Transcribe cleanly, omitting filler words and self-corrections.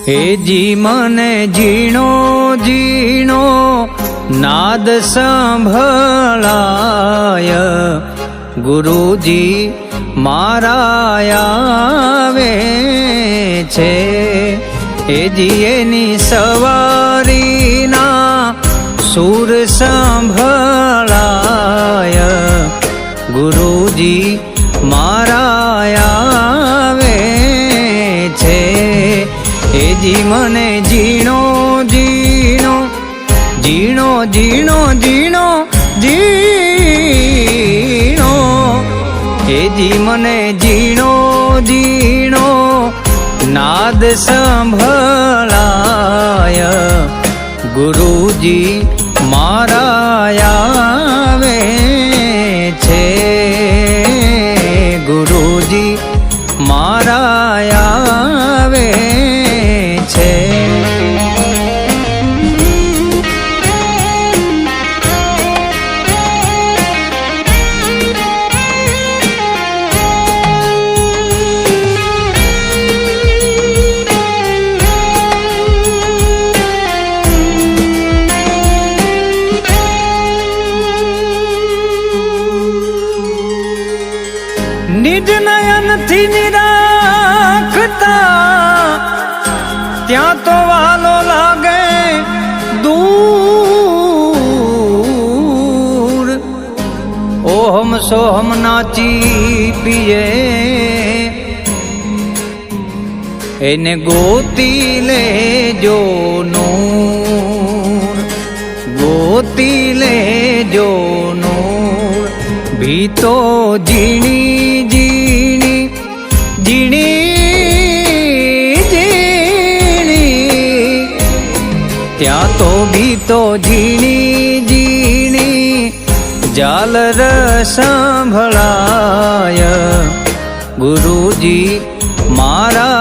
हे जी मने जीणो जीणो नाद सांभळाय गुरुजी मारा आवे छे। हे जी एनी सवारीना सूर सांभळाय गुरुजी मारा आवे छे। हे जी मने जीणो जीणो जीणो जीणो जीणो जीणो हे जी मने जीणो जीणो नाद सांभळाय गुरुजी मारा आवे छे। गुरुजी मारा आवे छे। निज नयन थी निराखता त्या तो वालो लागे दूर। ओहम सोहम नाची पिए एने गोती ले जो नूर। गोती ले जो नूर भी तो जीणी जीणी जीणी जीणी त्या तो भी तो जीणी जीणी जालर सांभळाय गुरुजी मारा